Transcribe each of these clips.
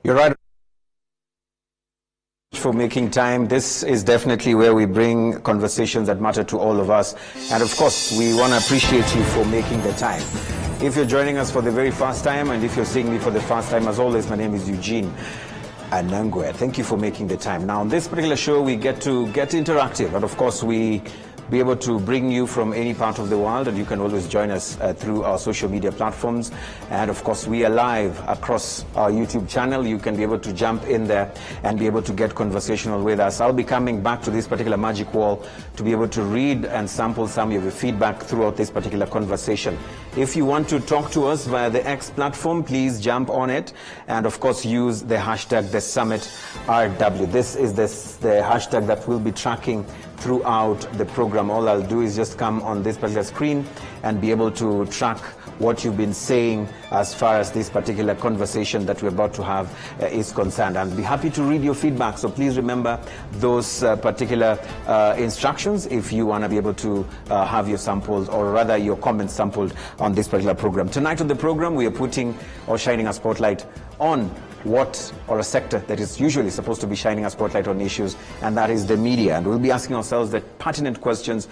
You're right for making time. This is definitely where we bring conversations that matter to all of us. And of course, we want to appreciate you for making the time. If you're joining us for the very first time, and if you're seeing me for the first time, as always, my name is Eugene Anangwe. Thank you for making the time. Now, on this particular show, we get interactive. And of course, we be able to bring you from any part of the world, and you can always join us through our social media platforms. And of course, we are live across our YouTube channel. You can be able to jump in there and be able to get conversational with us. I'll be coming back to this particular magic wall to be able to read and sample some of your feedback throughout this particular conversation. If you want to talk to us via the X platform, please jump on it, and of course use the hashtag #TheSummitRW. This is the hashtag that we'll be tracking throughout the program. All I'll do is just come on this particular screen and be able to track what you've been saying as far as this particular conversation that we're about to have is concerned. I'll be happy to read your feedback, so please remember those particular instructions if you want to be able to have your samples, or rather your comments sampled on this particular program. Tonight on the program, we are putting or shining a spotlight on a sector that is usually supposed to be shining a spotlight on issues, and that is the media. And we'll be asking ourselves the pertinent questions.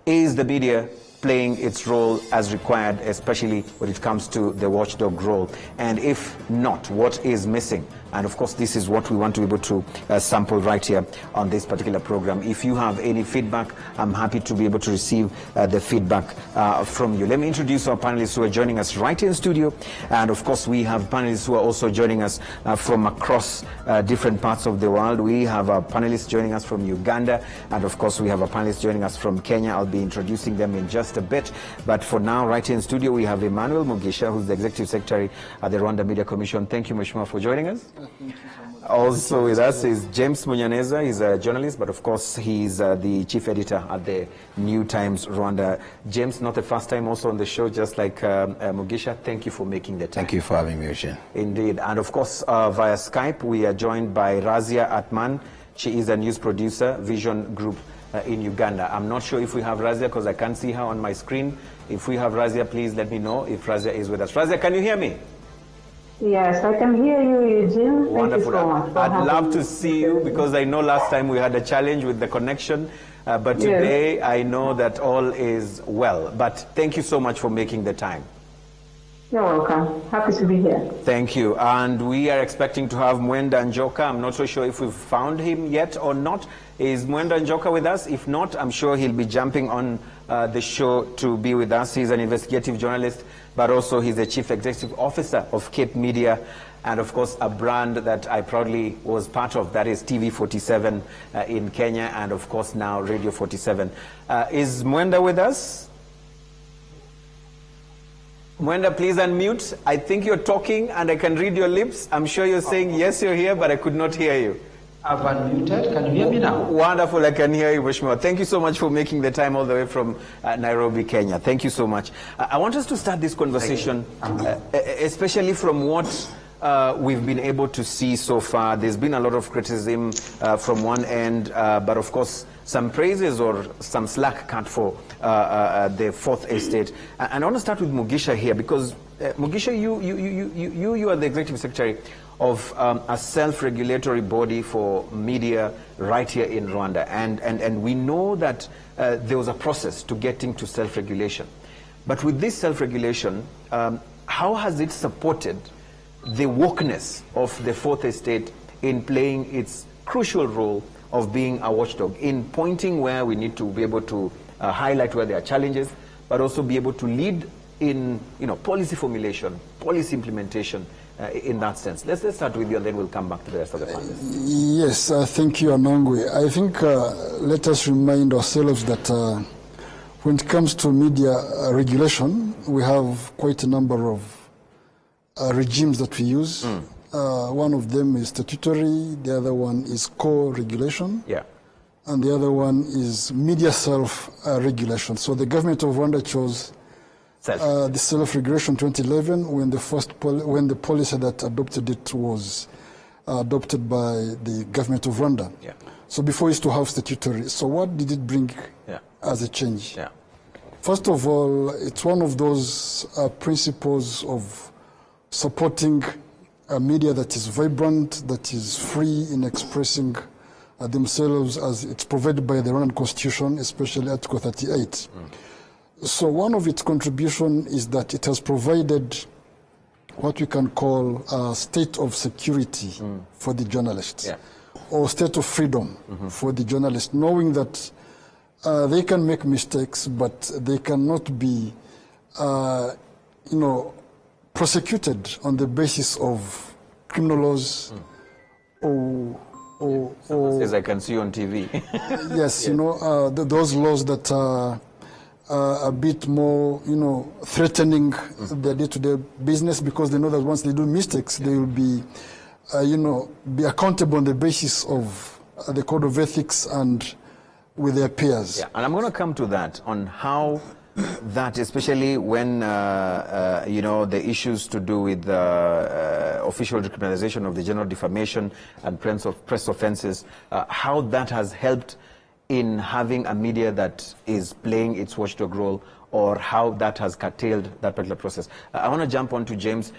Is the media playing its role as required, especially when it comes to the watchdog role? And if not, what is missing? And of course, this is what we want to be able to sample right here on this particular program. If you have any feedback, I'm happy to be able to receive the feedback from you. Let me introduce our panelists who are joining us right here in studio. And of course, we have panelists who are also joining us from across different parts of the world. We have a panelist joining us from Uganda. And of course, we have a panelist joining us from Kenya. I'll be introducing them in just a bit. But for now, right here in studio, we have Emmanuel Mugisha, who's the Executive Secretary at the Rwanda Media Commission. Thank you, Mheshimiwa, for joining us. Thank you so much. Also with us is James Munyaneza. He's a journalist, but of course he's the chief editor at the New Times Rwanda. James, not the first time also on the show, just like Mugisha. Thank you for making the time. Thank you for having me, Eugene. Indeed. And of course, via Skype, we are joined by Razia Atman. She is a news producer, Vision Group in Uganda. I'm not sure if we have Razia because I can't see her on my screen. If we have Razia, please let me know if Razia is with us. Razia, can you hear me? Yes, I can hear you, Eugene. Wonderful. Thank you so much. I'd love to see you, because I know last time we had a challenge with the connection, but today yes, I know that all is well. But thank you so much for making the time. You're welcome. Happy to be here. Thank you. And we are expecting to have Mwenda Njoka. I'm not so sure if we've found him yet or not. Is Mwenda Njoka with us? If not, I'm sure he'll be jumping on the show to be with us. He's an investigative journalist, but also he's the Chief Executive Officer of Cape Media, and of course a brand that I proudly was part of, that is TV47 in Kenya, and of course now Radio 47. Is Mwenda with us? Mwenda, please unmute. I think you're talking and I can read your lips. I'm sure you're saying yes, you're here, but I could not hear you. I've unmuted. Can you hear me now? Wonderful. I can hear you, Mheshimiwa. Thank you so much for making the time all the way from Nairobi, Kenya. Thank you so much. I want us to start this conversation, especially from what we've been able to see so far. There's been a lot of criticism from one end, but of course some praises or some slack cut for the Fourth Estate. And I want to start with Mugisha here, because Mugisha, you are the Executive Secretary of a self-regulatory body for media right here in Rwanda. And we know that there was a process to getting to self-regulation. But with this self-regulation, how has it supported the wokeness of the Fourth Estate in playing its crucial role of being a watchdog, in pointing where we need to be able to highlight where there are challenges, but also be able to lead in policy formulation, policy implementation, in that sense? Let's start with you, and then we'll come back to the rest of the panelists. Yes, thank you, Anangwe. I think let us remind ourselves that when it comes to media regulation, we have quite a number of regimes that we use. One of them is statutory, the other one is co-regulation, and the other one is media self-regulation. So the government of Rwanda chose the self-regulation 2011 when the policy that adopted it was adopted by the government of Rwanda. So before it used to have statutory. So what did it bring as a change? First of all, it's one of those principles of supporting a media that is vibrant, that is free in expressing themselves as it's provided by the Rwandan Constitution, especially Article 38. So one of its contribution is that it has provided what we can call a state of security for the journalists, or state of freedom for the journalists, knowing that they can make mistakes, but they cannot be, prosecuted on the basis of criminal laws or as I can see on TV. yes, those laws that are a bit more, threatening their day-to-day business, because they know that once they do mistakes, they will be, be accountable on the basis of the code of ethics and with their peers. Yeah, and I'm going to come to that, on how that, especially when, the issues to do with official decriminalization of the general defamation and press offenses, how that has helped in having a media that is playing its watchdog role, or how that has curtailed that particular process. I want to jump on to James,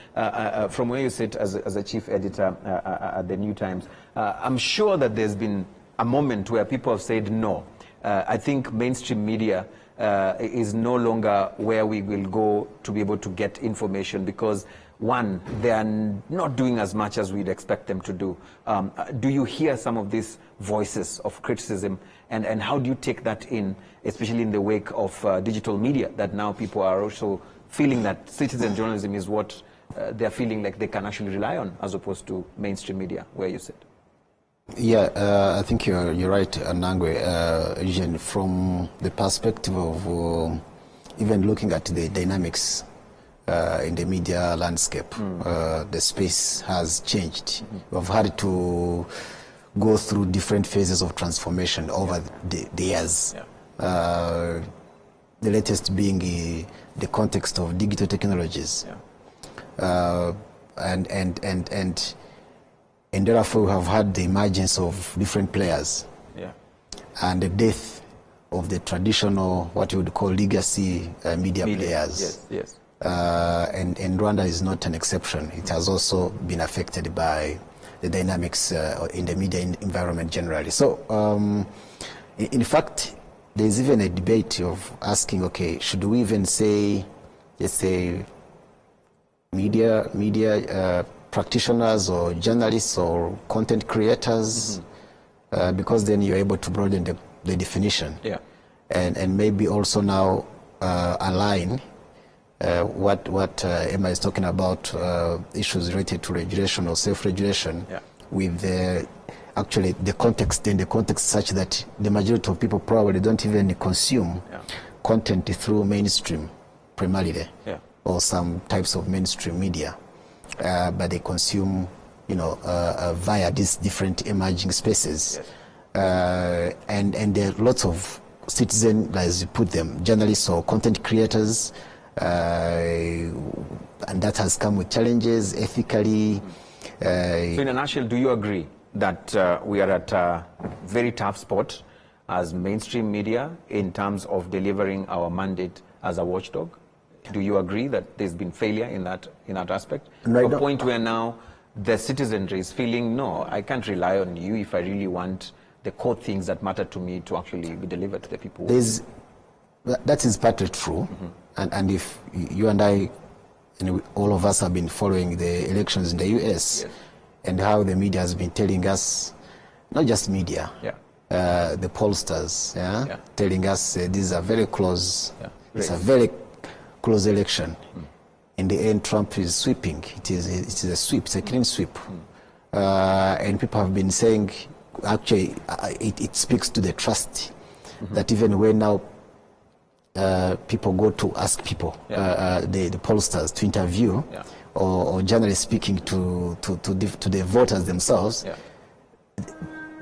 from where you sit as a chief editor at the New Times. I'm sure that there's been a moment where people have said no. I think mainstream media is no longer where we will go to be able to get information, because one, they are not doing as much as we'd expect them to do. Do you hear some of these voices of criticism, and how do you take that in, especially in the wake of digital media, that now people are also feeling that citizen journalism is what they're feeling like they can actually rely on, as opposed to mainstream media, where you sit? Yeah, I think you're right, Nangwe, Eugene, from the perspective of even looking at the dynamics in the media landscape. The space has changed. We've had to go through different phases of transformation over the years. The latest being the context of digital technologies. And therefore we have had the emergence of different players, and the death of the traditional, what you would call legacy media players. And Rwanda is not an exception. It has also been affected by the dynamics in the media environment generally. So, in fact, there's even a debate of asking, okay, should we even say, let's say, media practitioners or journalists or content creators, because then you're able to broaden the definition. And maybe also now align what Emma is talking about, issues related to regulation or self-regulation, with actually the context, in the context such that the majority of people probably don't even consume content through mainstream primarily, or some types of mainstream media, but they consume, via these different emerging spaces. And there are lots of citizen, as you put them, journalists or content creators, and that has come with challenges ethically. So in a nutshell, do you agree that we are at a very tough spot as mainstream media in terms of delivering our mandate as a watchdog? Do you agree that there's been failure in that aspect? To a point where now the citizenry is feeling, no, I can't rely on you if I really want the core things that matter to me to actually be delivered to the people. That is partly true. And if you and I, and all of us have been following the elections in the US, and how the media has been telling us, not just media, the pollsters, telling us these are very close, it's a very close election. In the end, Trump is sweeping. It is a sweep, it's a clean sweep. And people have been saying, actually, it speaks to the trust that even when now people go to ask people, the pollsters to interview, or journalists speaking to the voters themselves,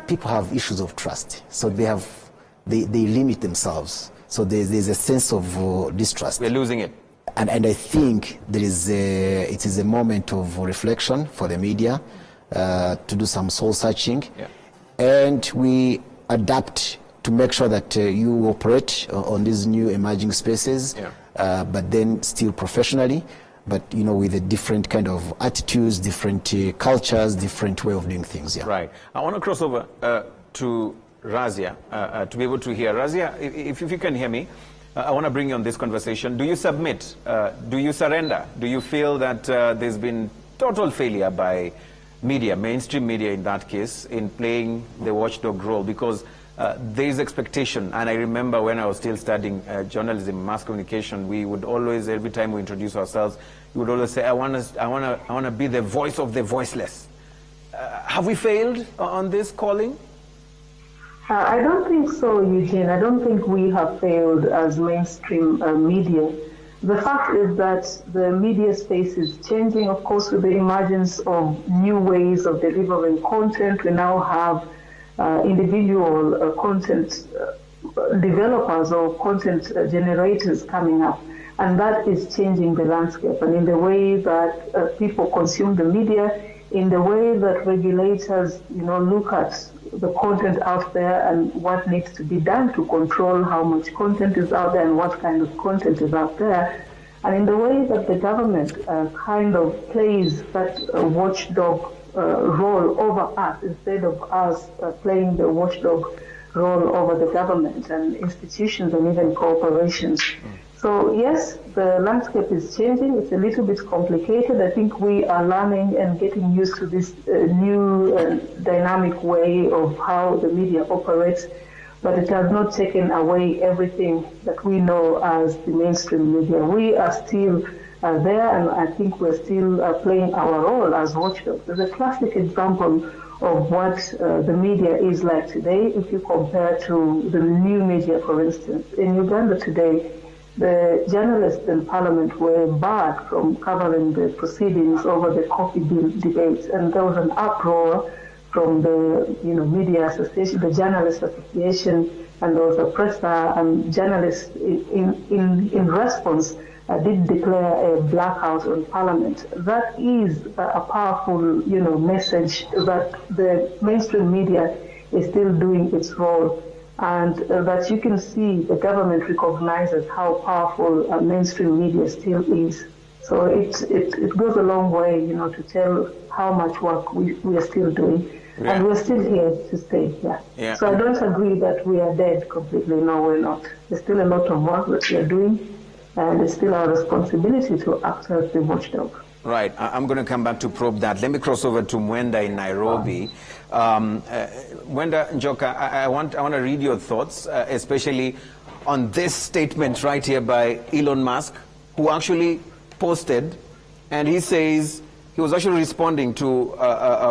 people have issues of trust. So they limit themselves. So there's a sense of distrust. We're losing it. And I think it is a moment of reflection for the media to do some soul searching, and we adapt to make sure that you operate on these new emerging spaces, but then still professionally, but with a different kind of attitudes, different cultures, different way of doing things. Yeah. Right. I want to cross over to Razia to be able to hear. Razia, if you can hear me, I want to bring you on this conversation. Do you submit? Do you surrender? Do you feel that there's been total failure by media, mainstream media in that case, in playing the watchdog role? Because there is expectation, and I remember when I was still studying journalism, mass communication, we would always, every time we introduce ourselves, we would always say, I want to be the voice of the voiceless. Have we failed on this calling? I don't think so, Eugene. I don't think we have failed as mainstream media. The fact is that the media space is changing, of course, with the emergence of new ways of delivering content. We now have individual content developers or content generators coming up, and that is changing the landscape. And in the way that people consume the media, in the way that regulators, look at the content out there and what needs to be done to control how much content is out there and what kind of content is out there, and in the way that the government kind of plays that watchdog role over us instead of us playing the watchdog role over the government and institutions and even corporations. So yes, the landscape is changing. It's a little bit complicated. I think we are learning and getting used to this new dynamic way of how the media operates, but it has not taken away everything that we know as the mainstream media. We are still there, and I think we're still playing our role as watchdogs. There's a classic example of what the media is like today if you compare to the new media, for instance. In Uganda today, the journalists in parliament were barred from covering the proceedings over the coffee bill debates, and there was an uproar from the media association, the journalist association, and there was a presser and journalists in response did declare a blackout on parliament. That is a powerful message that the mainstream media is still doing its role, and that you can see the government recognizes how powerful mainstream media still is. So it goes a long way, to tell how much work we are still doing. Yeah. And we're still here to stay. Yeah. So I don't agree that we are dead completely. No, we're not. There's still a lot of work that we are doing, and it's still our responsibility to act as the watchdog. Right. I'm going to come back to probe that. Let me cross over to Mwenda in Nairobi. Mwenda Njoka, I want to read your thoughts, especially on this statement right here by Elon Musk, who actually posted, and he says, he was actually responding to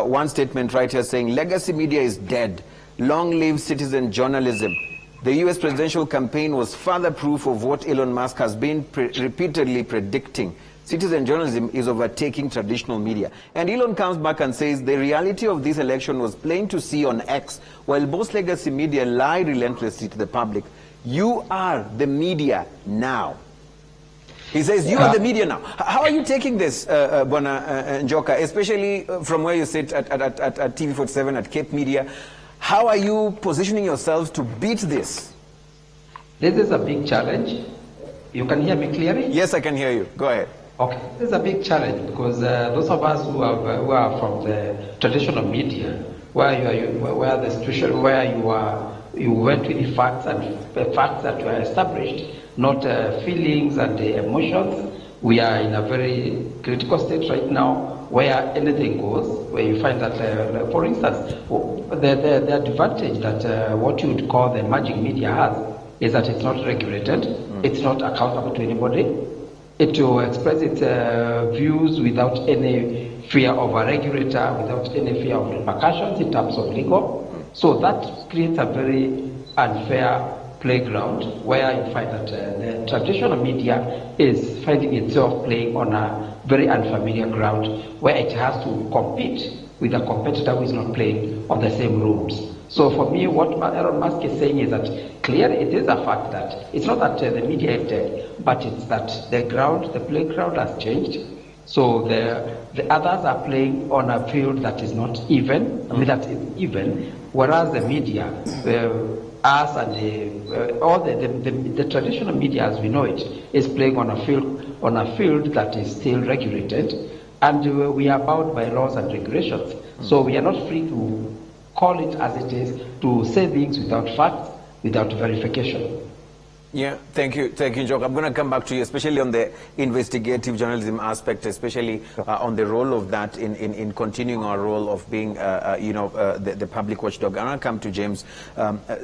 one statement right here saying, legacy media is dead. Long live citizen journalism. The U.S. presidential campaign was further proof of what Elon Musk has been repeatedly predicting. Citizen journalism is overtaking traditional media. And Elon comes back and says the reality of this election was plain to see on X, while most legacy media lie relentlessly to the public. You are the media now. He says, you are the media now. How are you taking this, Bwana Njoka, especially from where you sit at TV47, at Cape Media? How are you positioning yourselves to beat this? This is a big challenge. You can hear me clearly? Yes, I can hear you. Go ahead. Okay. This is a big challenge because those of us who are from the traditional media, where the situation, where you went with the facts and the facts that were established, not feelings and emotions. We are in a very critical state right now where anything goes, where you find that, for instance, the advantage that what you would call the emerging media has is that it's not regulated, it's not accountable to anybody. It will express its views without any fear of a regulator, without any fear of repercussions in terms of legal. So that creates a very unfair playground where you find that the traditional media is finding itself playing on a very unfamiliar ground where it has to compete with a competitor who is not playing on the same rules. So for me, what Elon Musk is saying is that clearly it is a fact that it's not that the media is dead, but it's that the playground has changed. So the others are playing on a field that is not even, that is even, whereas the media, us and all the traditional media as we know it is playing on a field that is still regulated, and we are bound by laws and regulations. So we are not free to call it as it is, to say things without facts, without verification. Yeah, thank you, Jock. I'm going to come back to you, especially on the investigative journalism aspect, especially on the role of that in continuing our role of being, the public watchdog. And I'll come to James.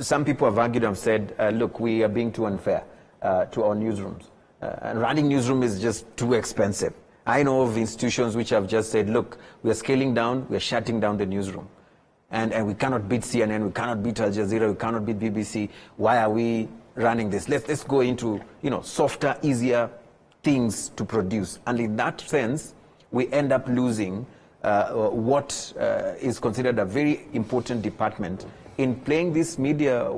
Some people have argued and said, look, we are being too unfair to our newsrooms. And running newsroom is just too expensive. I know of institutions which have just said, look, we are scaling down, we are shutting down the newsroom. And we cannot beat CNN, we cannot beat Al Jazeera, we cannot beat BBC. Why are we running this? Let's go into softer, easier things to produce. And in that sense, we end up losing what is considered a very important department in playing this media,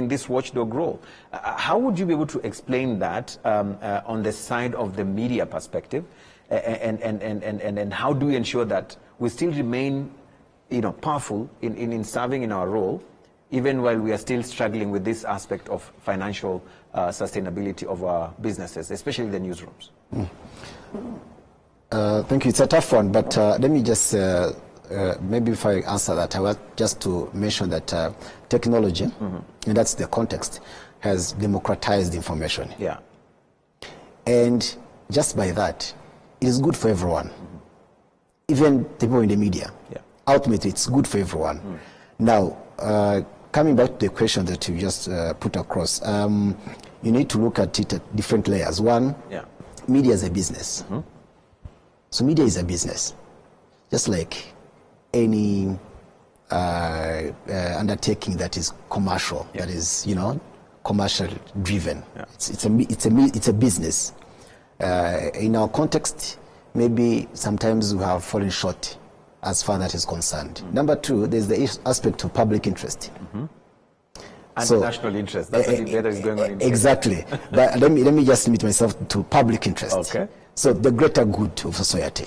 this watchdog role. How would you be able to explain that on the side of the media perspective? And how do we ensure that we still remain powerful in serving in our role, even while we are still struggling with this aspect of financial sustainability of our businesses, especially the newsrooms? Thank you. It's a tough one, but let me just, maybe if I answer that, I want just to mention that technology, and that's the context, has democratized information. Yeah. And just by that, it is good for everyone, even the people in the media. Yeah. Ultimately, it's good for everyone. Now, coming back to the question that you just put across, you need to look at it at different layers. One, media is a business. So media is a business, just like any undertaking that is commercial, that is, commercial driven. Yeah. It's a business. In our context, maybe sometimes we have fallen short as far as that is concerned. Number two, there's the aspect of public interest. And so, national interest. That's the debate that is going on. Exactly. But let me just limit myself to public interest. Okay. So the greater good of society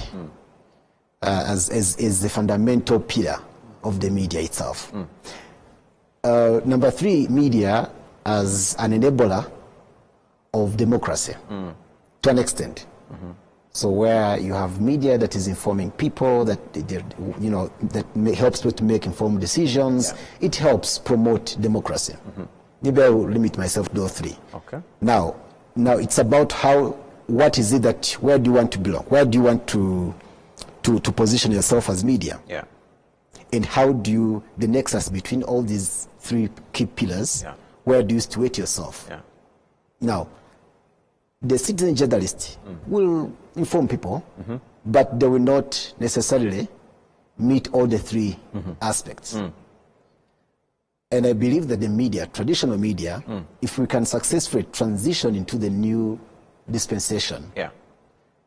as the fundamental pillar of the media itself. Number three, media as an enabler of democracy to an extent. So where you have media that is informing people, that helps people to make informed decisions, it helps promote democracy. Maybe I will limit myself to those three. Okay. Now it's about what is it where do you want to belong? Where do you want to position yourself as media? Yeah. And how do you, the nexus between all these three key pillars, where do you situate yourself? Yeah. Now, the citizen journalist will inform people, but they will not necessarily meet all the three aspects. And I believe that the media, traditional media, if we can successfully transition into the new dispensation,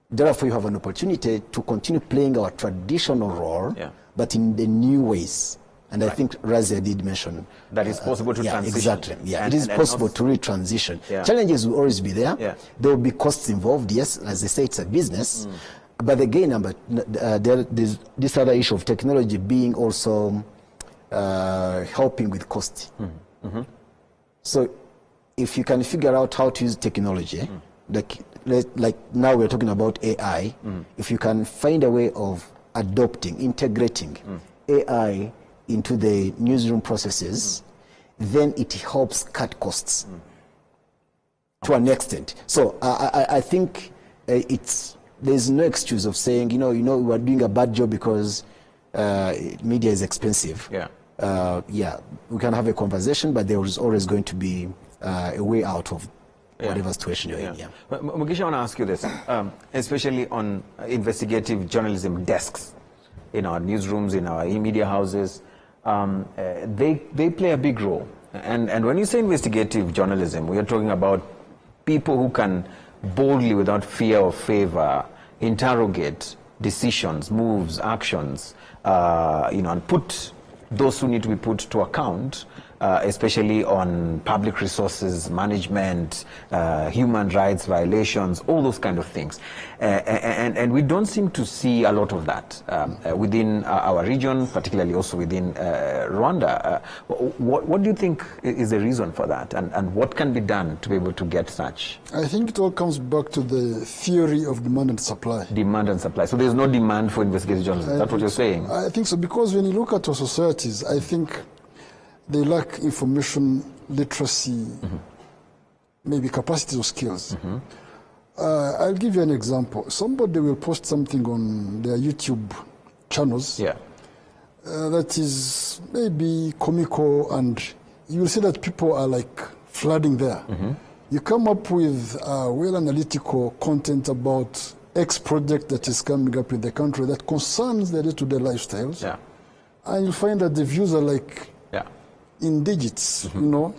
therefore you have an opportunity to continue playing our traditional role, but in the new ways. And I think Razia did mention that it's possible to transition. Exactly. Yeah, it is possible to re-transition. Challenges will always be there. There will be costs involved. Yes, as they say, it's a business. But again, there's this other issue of technology being also helping with cost. So if you can figure out how to use technology, like now we're talking about AI, if you can find a way of adopting, integrating AI into the newsroom processes, then it helps cut costs to an extent. So I think there's no excuse of saying, we are doing a bad job because media is expensive. We can have a conversation, but there is always going to be a way out of whatever situation you're in. Mugisha, I want to ask you this, especially on investigative journalism desks in our newsrooms, in our media houses. They play a big role. And when you say investigative journalism, we are talking about people who can boldly, without fear or favor, interrogate decisions, moves, actions, and put those who need to be put to account especially on public resources management, human rights violations, all those kind of things. And we don't seem to see a lot of that within our region, particularly also within Rwanda. What do you think is the reason for that, and what can be done to be able to get such? I think it all comes back to the theory of demand and supply. Demand and supply. So there's no demand for investigative journalism. That's what you're saying? I think so, because when you look at our societies, I think they lack information literacy, maybe capacities or skills. I'll give you an example. Somebody will post something on their YouTube channels that is maybe comical, and you will see that people are like flooding there. You come up with well analytical content about X project that is coming up in the country that concerns their day-to-day lifestyles, and you find that the views are like in digits, you know,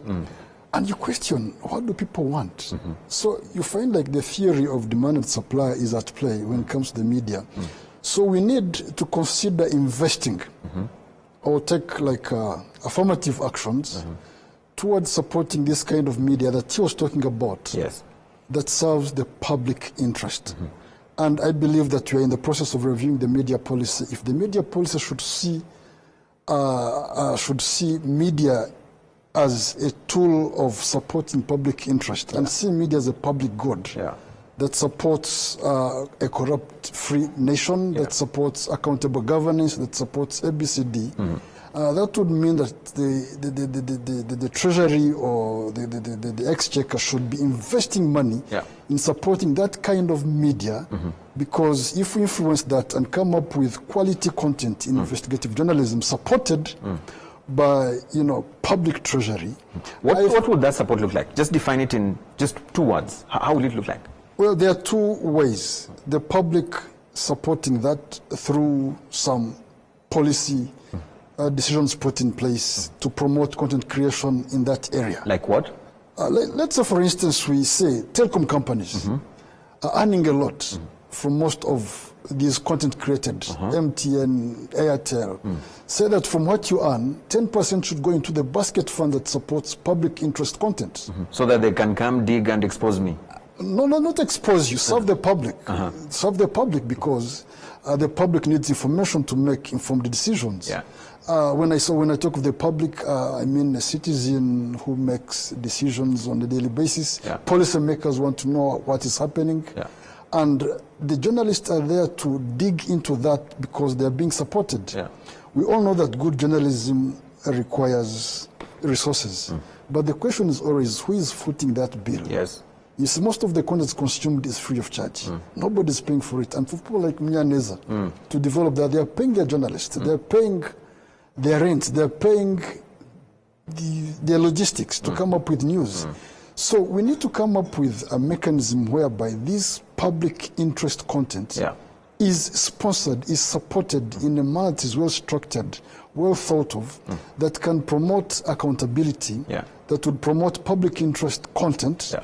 and you question, what do people want? So you find like the theory of demand and supply is at play when it comes to the media. So we need to consider investing or take like affirmative actions towards supporting this kind of media that he was talking about, that serves the public interest. And I believe that we are in the process of reviewing the media policy. If the media policy should see media as a tool of supporting public interest and see media as a public good that supports a corrupt-free nation, that supports accountable governance, that supports ABCD, that would mean that the Treasury or the Exchequer should be investing money in supporting that kind of media, because if we influence that and come up with quality content in investigative journalism supported by, you know, public treasury. What would that support look like? Just define it in just 2 words. How would it look like? Well, there are 2 ways. The public supporting that through some policy decisions put in place to promote content creation in that area. Like what? Let's say, for instance, we say telecom companies are earning a lot from most of these content created, MTN, Airtel. Say that from what you earn, 10% should go into the basket fund that supports public interest content. So that they can come, dig, and expose me? No, not expose you. Serve the public. Serve the public, because the public needs information to make informed decisions. When I talk of the public, I mean a citizen who makes decisions on a daily basis. Policymakers want to know what is happening. And the journalists are there to dig into that because they are being supported. We all know that good journalism requires resources. But the question is always, who is footing that bill? You see, most of the content consumed is free of charge. Nobody's paying for it. And for people like Mnyaneza to develop that, they are paying their journalists, they're paying their rent, they're paying their logistics to come up with news. So we need to come up with a mechanism whereby this public interest content is sponsored, is supported in a manner that is well structured, well thought of, that can promote accountability, that would promote public interest content.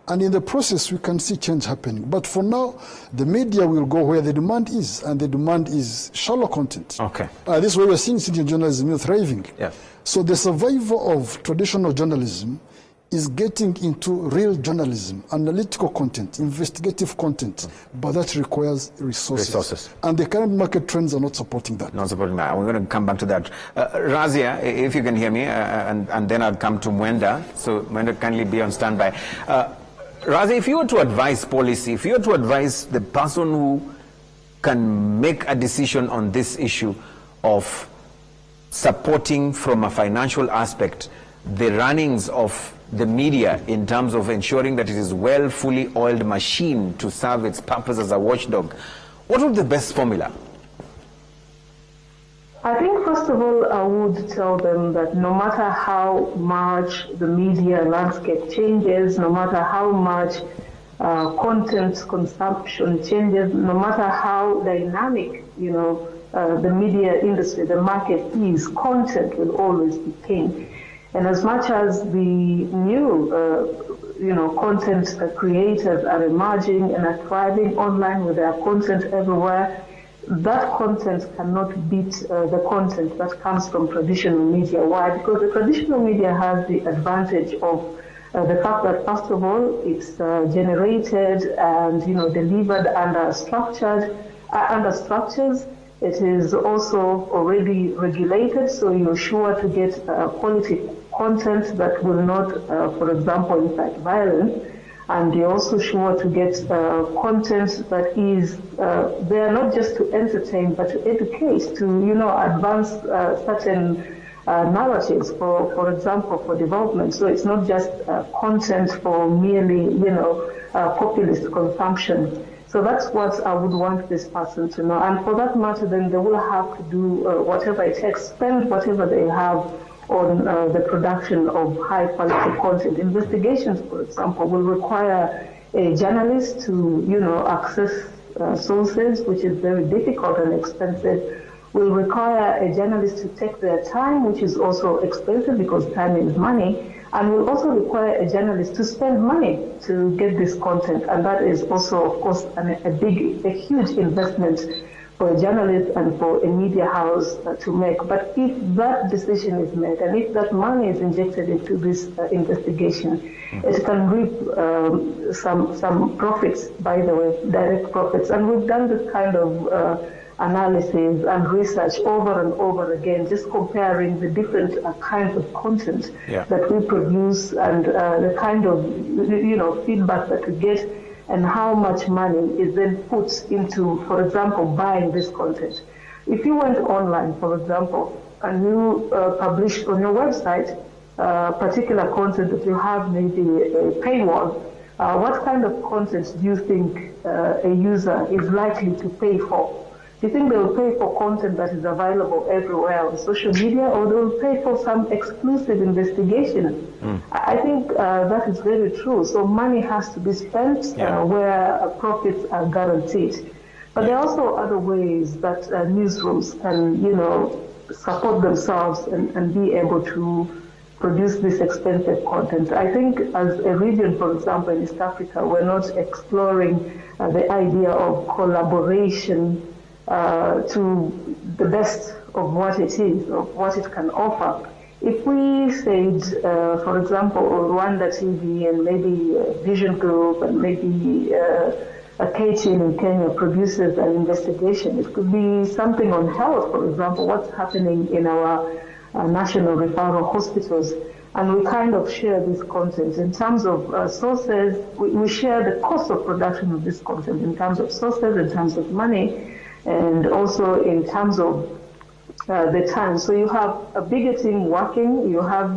And in the process, we can see change happening. But for now, the media will go where the demand is, and the demand is shallow content. This is where we're seeing citizen journalism thriving. So the survival of traditional journalism is getting into real journalism, analytical content, investigative content, but that requires resources. And the current market trends are not supporting that. Not supporting that. We're going to come back to that. Razia, if you can hear me, and then I'll come to Mwenda. So Mwenda, kindly be on standby. Razia, if you were to advise policy, if you were to advise the person who can make a decision on this issue of supporting from a financial aspect the runnings of the media in terms of ensuring that it is well, fully oiled machine to serve its purpose as a watchdog, what would be the best formula? I think, first of all, I would tell them that no matter how much the media landscape changes, no matter how much content consumption changes, no matter how dynamic, the media industry, the market is, content will always be king. And as much as the new, content creators are emerging and are thriving online with their content everywhere, that content cannot beat the content that comes from traditional media. Why? Because the traditional media has the advantage of the fact that, first of all, it's generated and delivered under structures. It is also already regulated, so you're sure to get quality content that will not, for example, incite violence. And you're also sure to get content that is there not just to entertain, but to educate, to advance certain narratives, for example, for development. So it's not just content for merely populist consumption. So that's what I would want this person to know. And for that matter, then they will have to do whatever it takes, spend whatever they have on the production of high-quality content. Investigations, for example, will require a journalist to, access sources, which is very difficult and expensive. Will require a journalist to take their time, which is also expensive because time is money, and will also require a journalist to spend money to get this content. And that is also, of course, a huge investment for a journalist and for a media house to make. But if that decision is made and if that money is injected into this investigation, it can reap some profits, by the way, direct profits. And we've done this kind of analysis and research over and over again, just comparing the different kinds of content that we produce and the kind of feedback that we get, and how much money is then put into, for example, buying this content. If you went online, for example, and you published on your website particular content that you have maybe a paywall, what kind of content do you think a user is likely to pay for? Do you think they will pay for content that is available everywhere on social media, or they will pay for some exclusive investigation? I think that is very true. So money has to be spent where profits are guaranteed. But there are also other ways that newsrooms can, support themselves and be able to produce this expensive content. I think as a region, for example, in East Africa, we're not exploring the idea of collaboration to the best of what it is, of what it can offer. If we said, for example, RwandaTV and maybe Vision Group and maybe a KTN in Kenya produces an investigation, it could be something on health, for example, what's happening in our national referral hospitals. And we kind of share this content. In terms of sources, we share the cost of production of this content in terms of sources, in terms of money, and also in terms of the time. So you have a bigger team working, you have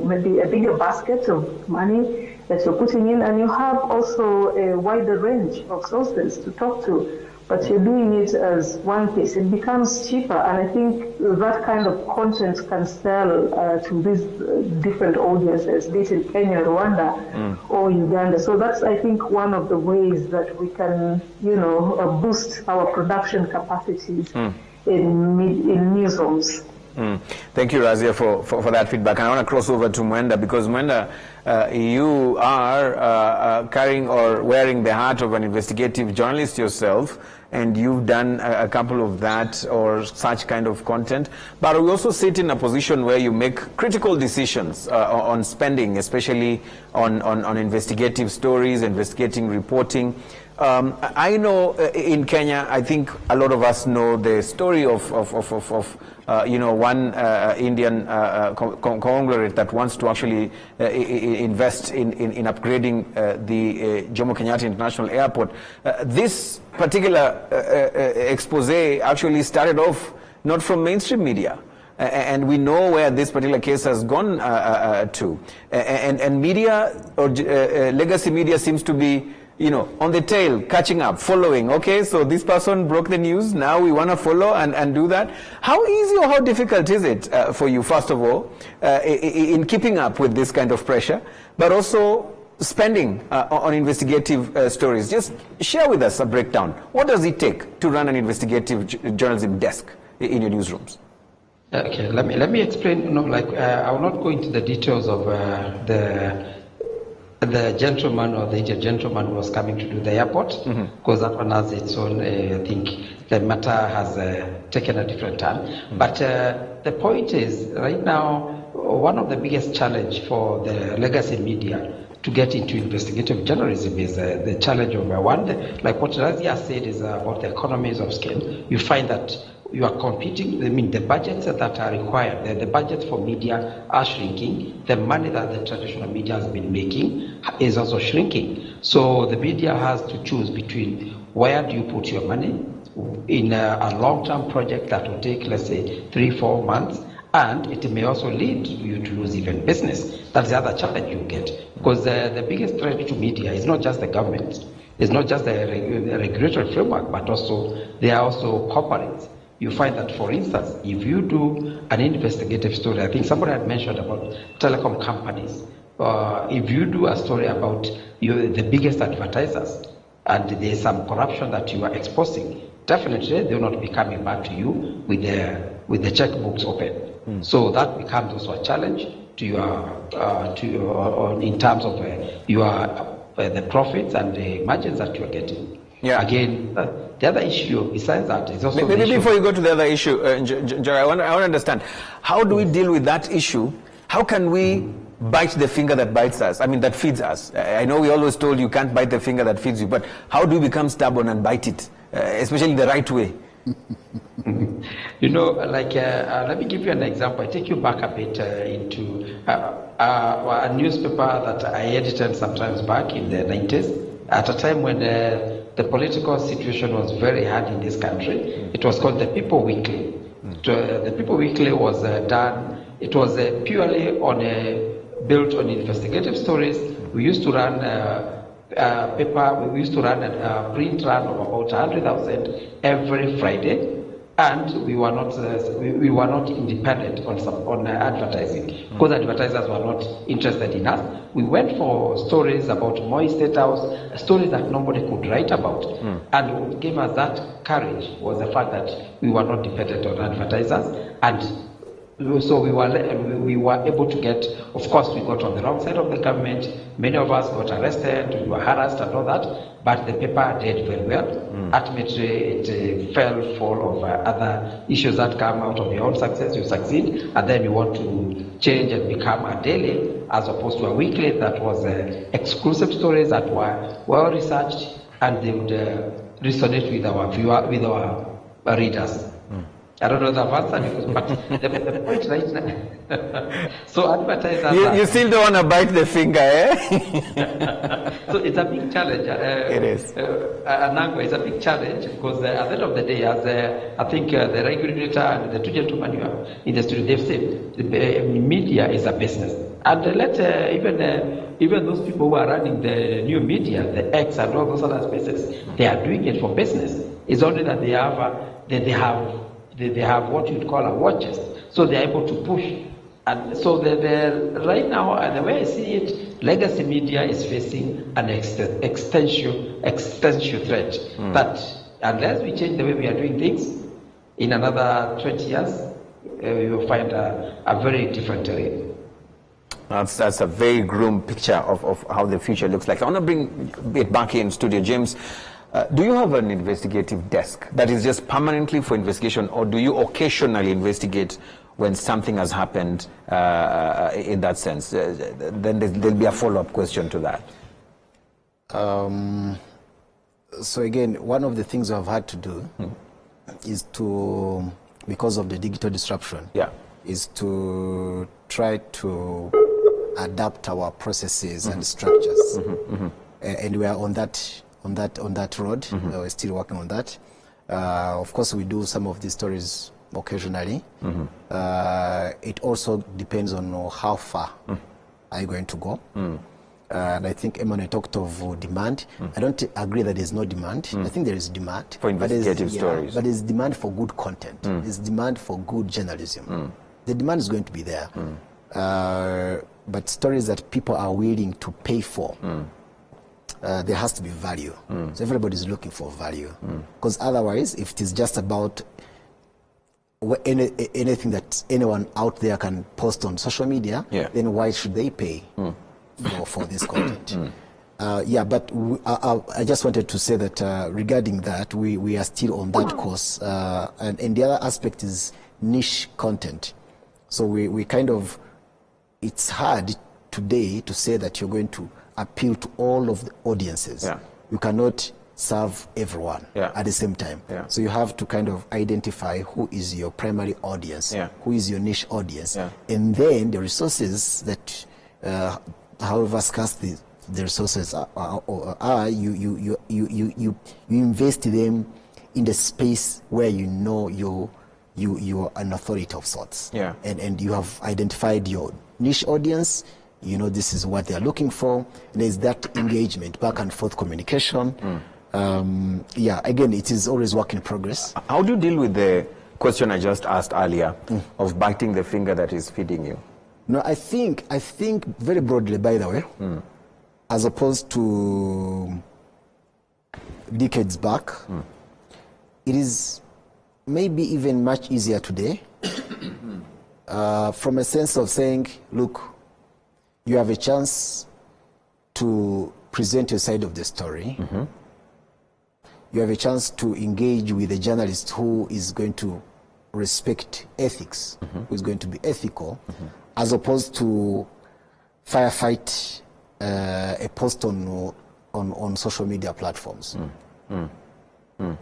maybe a bigger basket of money that you're putting in, and you have also a wider range of sources to talk to, but you're doing it as one piece. It becomes cheaper, and I think that kind of content can sell to these different audiences, be it in Kenya, Rwanda, or Uganda. So that's, I think, one of the ways that we can, boost our production capacities in newsrooms. Thank you, Razia, for that feedback. And I want to cross over to Mwenda, because Mwenda, you are carrying or wearing the hat of an investigative journalist yourself, and you've done a couple of that or such kind of content. But we also sit in a position where you make critical decisions on spending, especially on investigative stories, investigating reporting. I know in Kenya, I think a lot of us know the story of one Indian conglomerate that wants to actually invest in upgrading the Jomo Kenyatta International Airport. This particular expose actually started off not from mainstream media. And we know where this particular case has gone to. And media, or legacy media, seems to be on the tail, catching up, following. Okay, so this person broke the news, now we want to follow and do that. How easy or how difficult is it for you, first of all, in keeping up with this kind of pressure, but also spending on investigative stories? Just share with us a breakdown. What does it take to run an investigative journalism desk in your newsrooms? Okay, let me explain. I will not go into the details of the gentleman or the Indian gentleman who was coming to do the airport, because that one has its own, I think the matter has taken a different turn. But the point is, right now, one of the biggest challenge for the legacy media to get into investigative journalism is the challenge of one, like what Razia said, is about the economies of scale. You find that you are competing. I mean, the budgets that are required, the budgets for media are shrinking. The money that the traditional media has been making is also shrinking. So the media has to choose between where do you put your money in a long-term project that will take, let's say, 3-4 months, and it may also lead you to lose even business. That's the other challenge you get, because the biggest threat to media is not just the government, it's not just the regulatory framework, but also they are also corporates. You find that, for instance, if you do an investigative story, I think somebody had mentioned about telecom companies. If you do a story about the biggest advertisers, and there's some corruption that you are exposing, definitely they will not be coming back to you with the checkbooks open. So that becomes also a challenge to your in terms of the profits and the margins that you are getting. Yeah. Again, the other issue besides that is also maybe before you go to the other issue, Jerry, I want to understand, how do we deal with that issue? How can we bite the finger that bites us? I mean, that feeds us. I know we always told you can't bite the finger that feeds you, but how do we become stubborn and bite it, especially the right way? You know, like, let me give you an example. I take you back a bit into a newspaper that I edited sometimes back in the 90s, at a time when the political situation was very hard in this country. It was called the People Weekly. The People Weekly was done, it was purely built on investigative stories. We used to run we used to run a print run of about 100,000 every Friday, and we were not independent on advertising, because advertisers were not interested in us. We went for stories about Moi State House, stories that nobody could write about, and what gave us that courage was the fact that we were not dependent on advertisers, and so we were able to get, of course, we got on the wrong side of the government. Many of us got arrested, we were harassed and all that, but the paper did very well. Ultimately, it fell full of other issues that come out of your own success. You succeed, and then you want to change and become a daily, as opposed to a weekly that was exclusive stories that were well researched, and they would resonate with our readers. I don't know if I've answered, but the point right now. So advertisers. You still don't want to bite the finger, eh? So it's a big challenge. It is. Anangwa is a big challenge, because at the end of the day, as I think the regulator and the two gentlemen you have in the studio, they've said the media is a business, and even those people who are running the new media, the X and all those other spaces, they are doing it for business. It's only that they have what you'd call a war chest, so they're able to push. And so right now, the way I see it, legacy media is facing an existential threat. That unless we change the way we are doing things, in another 20 years, we will find a very different terrain. That's a very grim picture of how the future looks like. I want to bring it back here in studio. James, do you have an investigative desk that is just permanently for investigation, or do you occasionally investigate when something has happened in that sense? Then there'll be a follow-up question to that. So again, one of the things I've had to do is to, because of the digital disruption, is to try to adapt our processes and structures. And we are on that road. We're still working on that. Of course, we do some of these stories occasionally. It also depends on how far are you going to go. And I think Emmanuel talked of demand. I don't agree that there's no demand. I think there is demand for investigative stories. But there's demand for good content. There's demand for good journalism. The demand is going to be there. But stories that people are willing to pay for, there has to be value. So everybody's looking for value. Because otherwise, if it is just about anything that anyone out there can post on social media, then why should they pay for this content. Yeah, but I just wanted to say that regarding that, we are still on that course. And the other aspect is niche content. So we kind of, it's hard today to say that you're going to appeal to all of the audiences. Yeah. You cannot serve everyone at the same time. Yeah. So you have to kind of identify who is your primary audience, who is your niche audience, and then the resources that, however scarce the resources are, you invest them in the space where you know you are an authority of sorts. Yeah. And you have identified your niche audience. You know this is what they are looking for. And there's that engagement, back and forth communication. Yeah, again, it is always work in progress. How do you deal with the question I just asked earlier of biting the finger that is feeding you? No, I think very broadly, by the way, as opposed to decades back, it is maybe even much easier today from a sense of saying, look, you have a chance to present your side of the story. You have a chance to engage with a journalist who is going to respect ethics, who is going to be ethical, as opposed to firefight a post on social media platforms.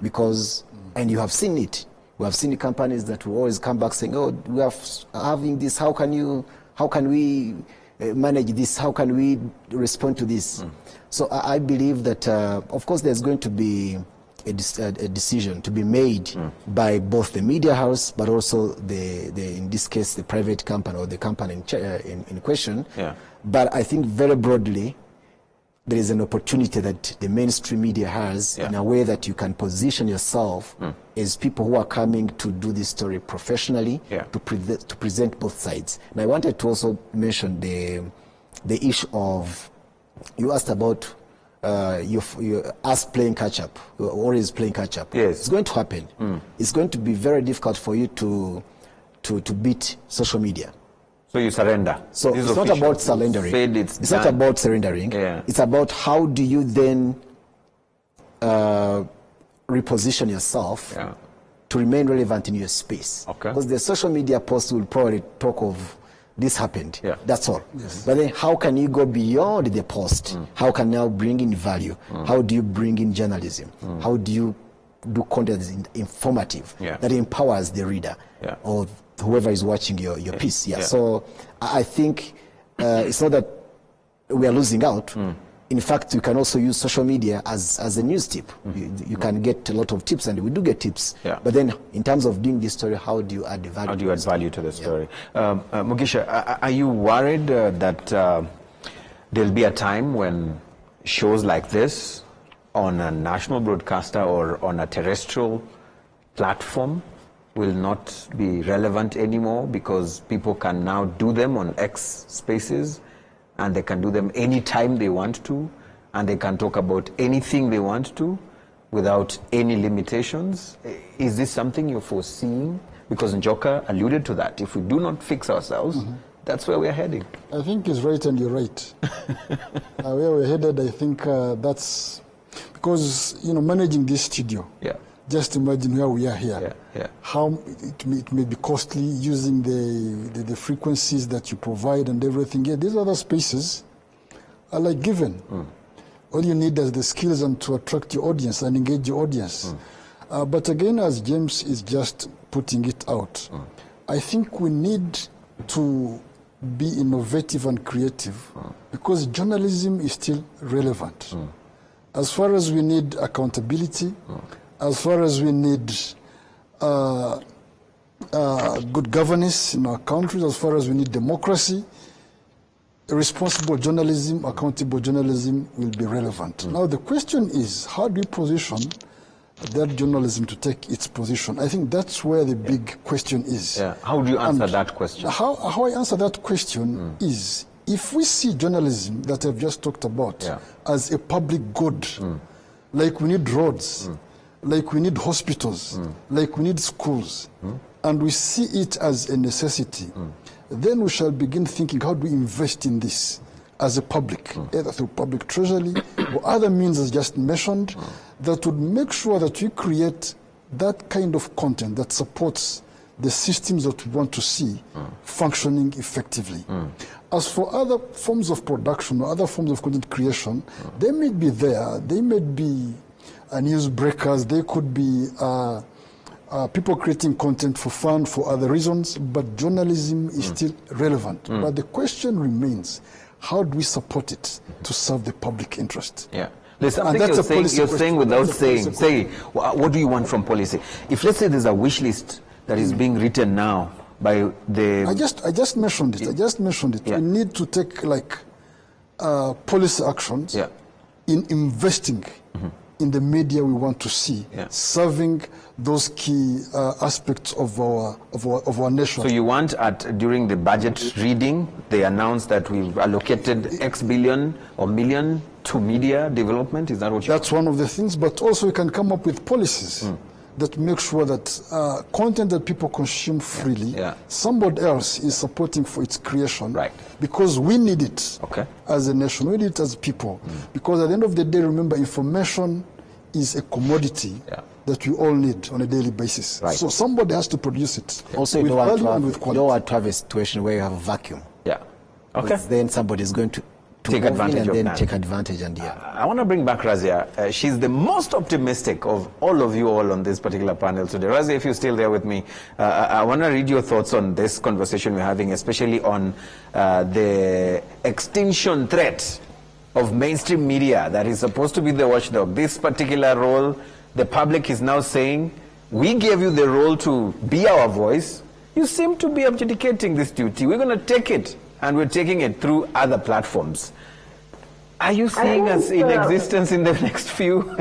Because, and you have seen it, we have seen the companies that will always come back saying, oh, we are having this, how can we manage this, how can we respond to this? So I believe that, of course, there's going to be a decision to be made by both the media house, but also in this case, the private company or the company in question. Yeah. But I think very broadly, there is an opportunity that the mainstream media has in a way that you can position yourself as people who are coming to do this story professionally, to present both sides. And I wanted to also mention the issue of, you asked about us playing catch up, or is playing catch up. Yes. It's going to happen. It's going to be very difficult for you to beat social media. So you surrender. So it's not about surrendering. It's not about surrendering. It's about how do you then reposition yourself to remain relevant in your space. Because the social media post will probably talk of this happened. That's all. But then how can you go beyond the post? How can you now bring in value? How do you bring in journalism? How do you do content that is informative, that empowers the reader or whoever is watching your piece? So I think it's not that we are losing out. In fact, you can also use social media as a news tip. You can get a lot of tips, and we do get tips. But then, in terms of doing this story, how do you add the value? How do you add value to the story? Mugisha, are you worried that there'll be a time when shows like this on a national broadcaster or on a terrestrial platform will not be relevant anymore because people can now do them on X Spaces, and they can do them anytime they want to, and they can talk about anything they want to without any limitations? Is this something you're foreseeing? Because Njoka alluded to that. If we do not fix ourselves, that's where we're heading. I think he's right, and you're right. Where we're headed, I think that's because, managing this studio. Just imagine where we are here. How it may be costly using the frequencies that you provide and everything. These other spaces are like given. All you need is the skills and to attract your audience and engage your audience. But again, as James is just putting it out, I think we need to be innovative and creative because journalism is still relevant. As far as we need accountability, as far as we need good governance in our countries, as far as we need democracy, responsible journalism, accountable journalism will be relevant. Now the question is, how do you position that journalism to take its position? I think that's where the big question is. How do you answer that question? How I answer that question is, if we see journalism that I've just talked about as a public good, like we need roads, like we need hospitals, like we need schools, and we see it as a necessity, then we shall begin thinking, how do we invest in this? as a public, either through public treasury or other means as just mentioned, that would make sure that we create that kind of content that supports the systems that we want to see functioning effectively. As for other forms of production or other forms of content creation, they may be there, they may be newsbreakers, they could be people creating content for fun, for other reasons, but journalism is still relevant. But the question remains, how do we support it to serve the public interest? Yeah. There's something you're saying without saying. Say, what do you want from policy? If let's say there's a wish list that is being written now by the... I just mentioned it. Yeah. We need to take policy actions in investing in the media we want to see, serving those key aspects of our nation. So you want during the budget reading, they announce that we've allocated X billion or million to media development? Is that what you That's one of the things, but also we can come up with policies that make sure that content that people consume freely, somebody else is supporting for its creation. Right. Because we need it as a nation, we need it as people. Because at the end of the day, remember, information is a commodity that we all need on a daily basis. Right. So somebody has to produce it. Also, you don't want to have a situation where you have a vacuum. Yeah. Okay. Then somebody is going to take advantage of that. Take advantage and I want to bring back Razia. She's the most optimistic of all of you all on this particular panel today. Razia, if you're still there with me, I want to read your thoughts on this conversation we're having, especially on the extinction threat of mainstream media that is supposed to be the watchdog. This particular role, the public is now saying, we gave you the role to be our voice. You seem to be abdicating this duty. We're going to take it, and we're taking it through other platforms. Are you seeing us in existence in the next few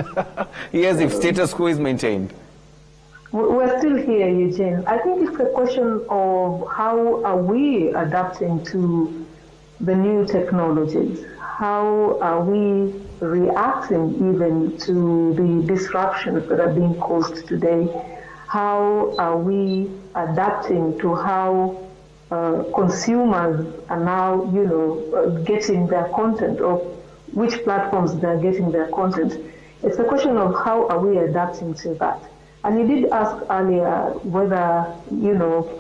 years if status quo is maintained? We're still here, Eugene. I think it's a question of how are we adapting to the new technologies? How are we reacting even to the disruptions that are being caused today? How are we adapting to how consumers are now, getting their content, or which platforms they're getting their content? It's a question of how are we adapting to that. And you did ask earlier whether,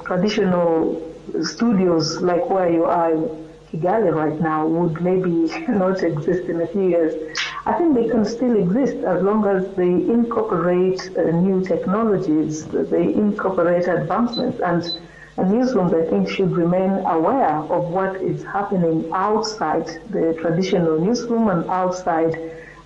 traditional studios like where you are in Kigali right now would maybe not exist in a few years. I think they can still exist as long as they incorporate new technologies, they incorporate advancements, and newsrooms, I think, should remain aware of what is happening outside the traditional newsroom and outside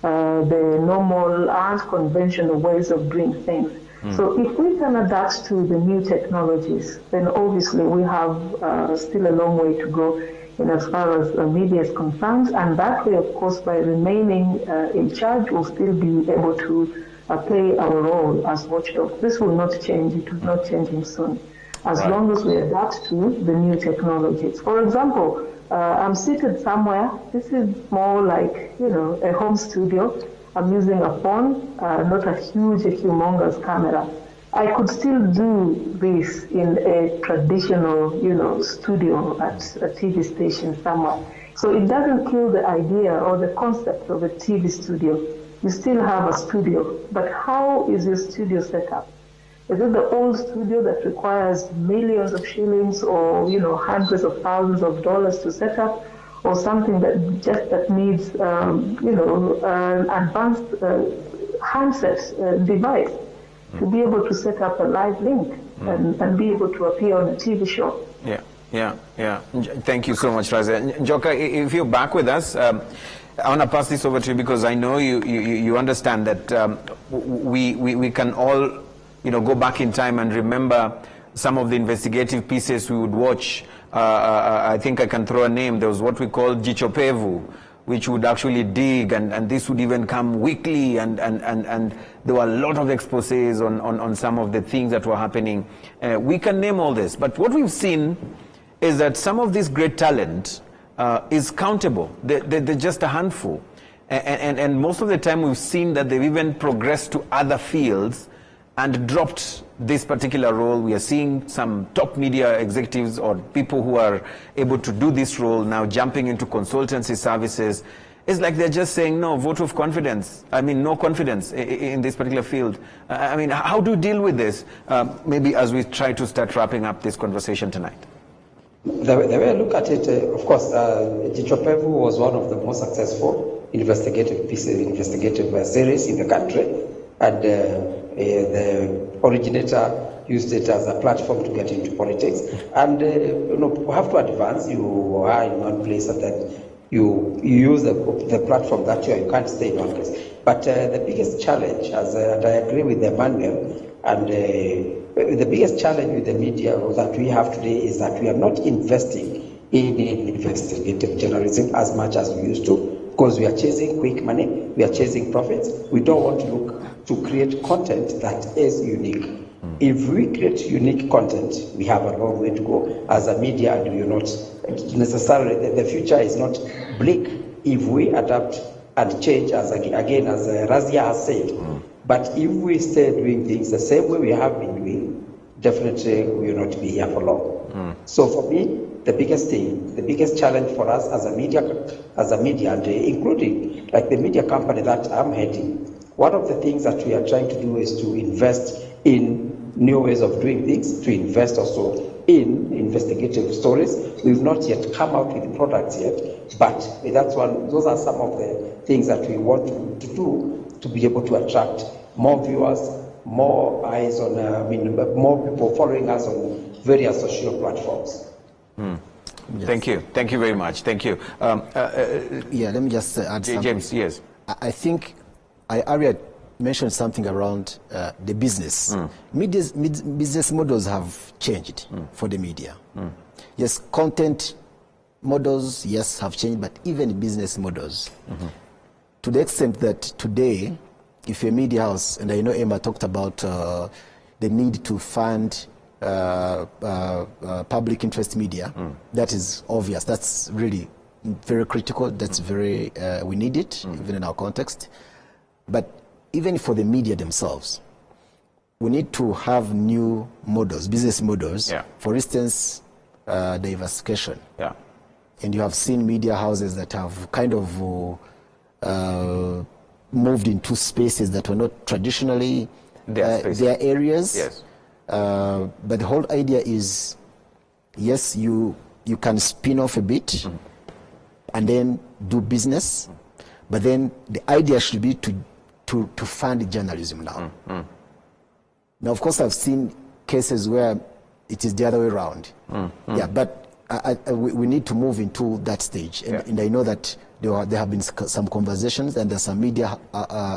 the normal and conventional ways of doing things. So if we can adapt to the new technologies, then obviously we have still a long way to go in as far as media is concerned, and that way, of course, by remaining in charge, we'll still be able to play our role as watchdogs. This will not change. It will not change soon, as long as we adapt to the new technologies. For example, I'm seated somewhere. This is more like, a home studio. I'm using a phone, not a humongous camera. I could still do this in a traditional, studio at a TV station somewhere. So it doesn't kill the idea or the concept of a TV studio. You still have a studio, but how is your studio set up? Is it the old studio that requires millions of shillings or, hundreds of thousands of dollars to set up, or something that needs, an advanced handset device to be able to set up a live link and be able to appear on a TV show? Yeah. Thank you so much, Razia. Njoka, if you're back with us, I want to pass this over to you because I know you understand that we can all, go back in time and remember some of the investigative pieces we would watch. I think I can throw a name. There was what we called Jichopevu, which would actually dig, and this would even come weekly, and there were a lot of exposés on some of the things that were happening. We can name all this, but what we've seen is that some of this great talent is countable. They're just a handful. And most of the time we've seen that they've even progressed to other fields and dropped this particular role. We are seeing some top media executives or people who are able to do this role now jumping into consultancy services. It's like they're just saying, no, vote of confidence. I mean, no confidence in this particular field. I mean, how do you deal with this? Maybe as we try to start wrapping up this conversation tonight. The way I look at it, of course, Jichopevu was one of the most successful investigative series in the country, and the originator used it as a platform to get into politics. And you have to advance. You are in one place, and then you use the platform that you can't stay in one place. But the biggest challenge, and I agree with Emmanuel, and the biggest challenge with the media that we have today is that we are not investing in investigative journalism as much as we used to, because we are chasing quick money, we are chasing profits. We don't want to look to create content that is unique. If we create unique content, we have a long way to go as a media, and we are not necessarily, the future is not bleak if we adapt and change, as Razia has said. But if we stay doing things the same way we have been doing, definitely we will not be here for long. So for me, the biggest thing, the biggest challenge for us as a media, and including like the media company that I'm heading, one of the things that we are trying to do is to invest in new ways of doing things, to invest also in investigative stories. We've not yet come out with products yet, but those are some of the things that we want to do to be able to attract more viewers, more eyes on, more people following us on various social platforms. Yes. Thank you very much. Thank you. Yeah, let me just add something. James, yes. I think I already mentioned something around the business. Business models have changed for the media. Yes, content models, yes, have changed, but even business models. To the extent that today, if a media house, and I know Emma talked about the need to fund public interest media, that is obvious. That's really very critical. That's very, we need it, even in our context. But even for the media themselves, we need to have new models, business models. Yeah. For instance, diversification. Yeah. And you have seen media houses that have kind of moved into spaces that were not traditionally their areas. Yes. But the whole idea is, yes, you can spin off a bit and then do business, but then the idea should be to fund journalism now. Now, of course, I've seen cases where it is the other way around. Yeah, but we need to move into that stage. And I know that there have been some conversations, and there's some media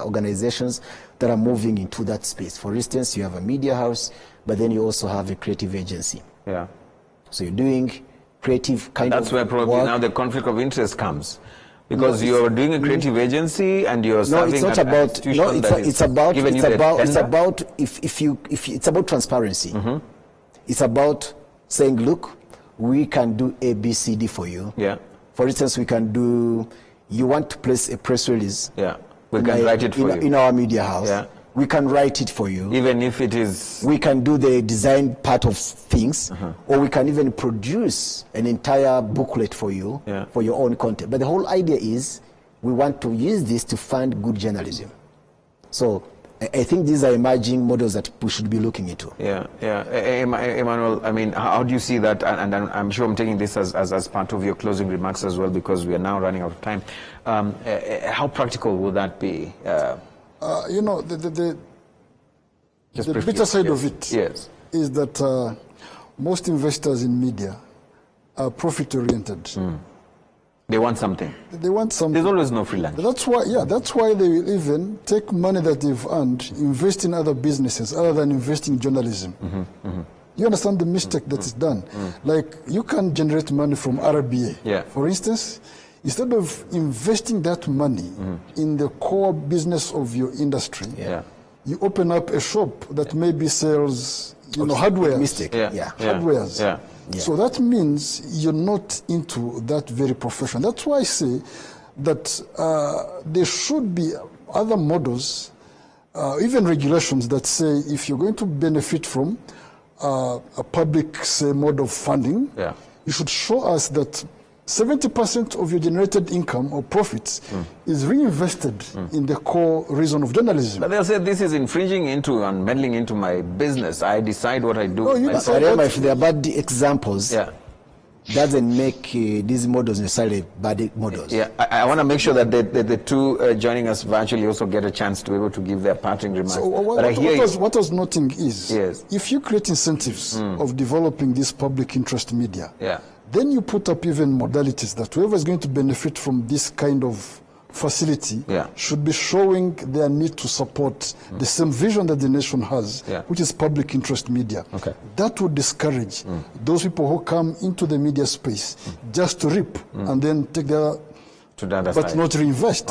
organizations that are moving into that space. For instance, you have a media house, but then you also have a creative agency. Yeah. So you're doing creative kind of That's where probably work. now the conflict of interest comes. Because you're doing a creative agency and you're serving it's not an about institution it's about transparency. It's about saying, look, we can do A, B, C, D for you. Yeah. For instance, we can do, you want to place a press release. Yeah. We can write it for you. In our media house. Yeah. We can write it for you. Even if it is... We can do the design part of things, or we can even produce an entire booklet for you, for your own content. But the whole idea is we want to use this to fund good journalism. So I think these are emerging models that we should be looking into. Yeah, yeah. Emmanuel, I mean, how do you see that? And I'm sure I'm taking this as part of your closing remarks as well, because we are now running out of time. How practical will that be? You know, the bitter side of it is that most investors in media are profit-oriented. They want something. They want something. There's always no free lunch. That's why they will even take money that they've earned, invest in other businesses other than investing in journalism. You understand the mistake that is done? Like, you can generate money from RBA. For instance, instead of investing that money in the core business of your industry, you open up a shop that maybe sells, hardware. Hardwares. So that means you're not into that very profession. That's why I say that there should be other models even regulations that say if you're going to benefit from a public, say, mode of funding, you should show us that 70% of your generated income or profits is reinvested in the core reason of journalism. But they'll say this is infringing into and meddling into my business. I decide what I do. But if there are bad examples, doesn't make these models necessarily bad models. Yeah, I want to make sure that the two joining us virtually also get a chance to be able to give their parting remarks. So what I was noting is, if you create incentives of developing this public interest media, then you put up even modalities that whoever is going to benefit from this kind of facility should be showing their need to support the same vision that the nation has, which is public interest media. That would discourage those people who come into the media space just to reap and then take their, but not reinvest.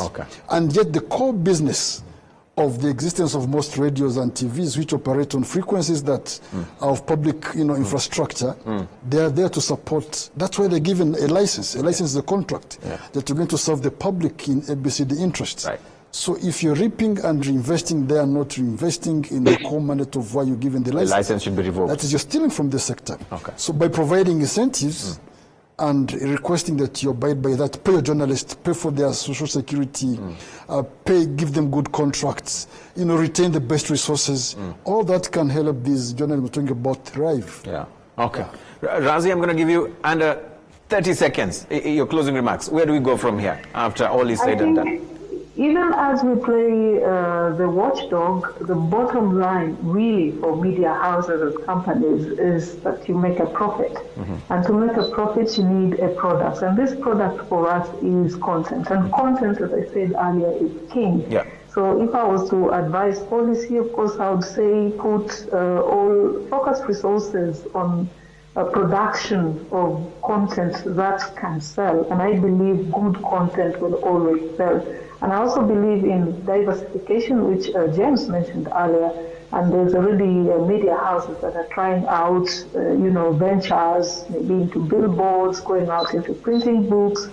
And yet the core business of the existence of most radios and TVs which operate on frequencies that are of public, infrastructure, they are there to support. That's why they're given a license. A license is a contract that you're going to serve the public in ABCD interests. So if you're reaping and reinvesting, they are not reinvesting in the core mandate of why you're given the license. The license should be revoked. That is, you're stealing from the sector. So by providing incentives and requesting that you abide by that, pay your journalists, pay for their social security, give them good contracts, retain the best resources. All that can help these journalists we're talking about thrive. Razi, I'm going to give you under 30 seconds, your closing remarks. Where do we go from here after all is said and done? Even as we play the watchdog, the bottom line really for media houses and companies is that you make a profit. And to make a profit, you need a product. And this product for us is content. And content, as I said earlier, is king. So if I was to advise policy, of course, I would say put all focused resources on production of content that can sell. And I believe good content will always sell. And I also believe in diversification, which James mentioned earlier. And there's already media houses that are trying out, ventures, maybe into billboards, going out into printing books,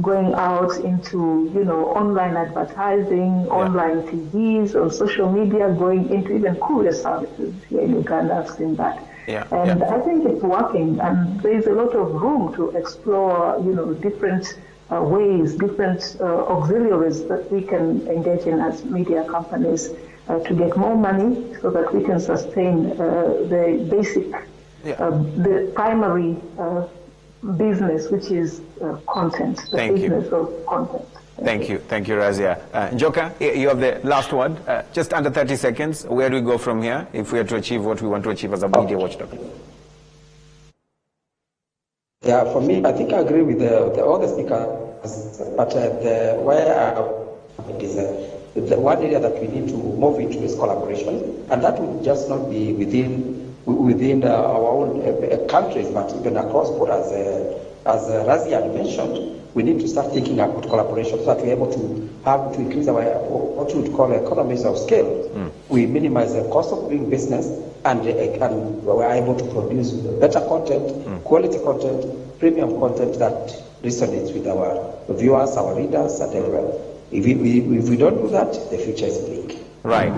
going out into, online advertising, online TVs, on social media, going into even courier services here in Uganda. I've seen that. And I think it's working. And there's a lot of room to explore, different ways, different auxiliaries that we can engage in as media companies to get more money so that we can sustain the basic, the primary business, which is content, the business of content. Thank you, Razia. Njoka, you have the last word. Just under 30 seconds. Where do we go from here if we are to achieve what we want to achieve as a media watchdog? Yeah, for me, I think I agree with all the speakers, but the one area that we need to move into is collaboration, and that will just not be within our own countries, but even across borders. As Razia had mentioned, we need to start thinking about collaboration so that we're able to increase our what we would call economies of scale. We minimize the cost of doing business, and we're able to produce better content, quality content, premium content that resonates with our viewers, our readers, and everywhere. If we don't do that, the future is bleak. Right.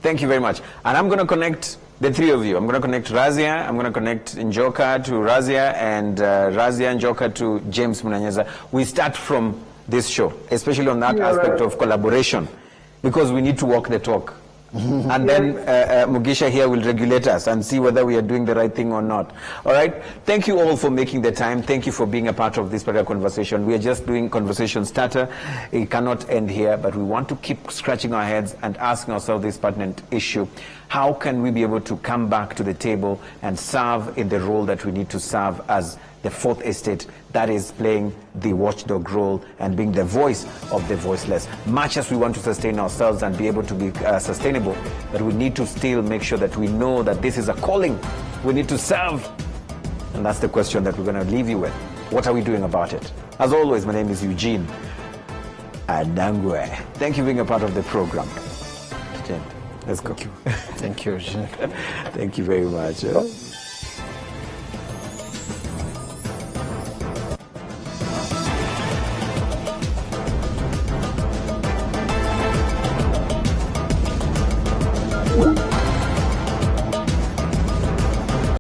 Thank you very much. And I'm going to connect the three of you. I'm going to connect Razia, I'm going to connect Njoka to Razia, and Razia and Njoka to James Munanyeza. We start from this show, especially on that aspect of collaboration, because we need to walk the talk. And then Mugisha here will regulate us and see whether we are doing the right thing or not. All right? Thank you all for making the time. Thank you for being a part of this particular conversation. We are just doing conversation starter. It cannot end here, but we want to keep scratching our heads and asking ourselves this pertinent issue. How can we be able to come back to the table and serve in the role that we need to serve as the fourth estate, that is playing the watchdog role and being the voice of the voiceless? Much as we want to sustain ourselves and be able to be sustainable, but we need to still make sure that we know that this is a calling. We need to serve. And that's the question that we're going to leave you with. What are we doing about it? As always, my name is Eugene Adangwe. Thank you for being a part of the program. Let's go. Thank you, Eugene. Thank you very much. Thank you.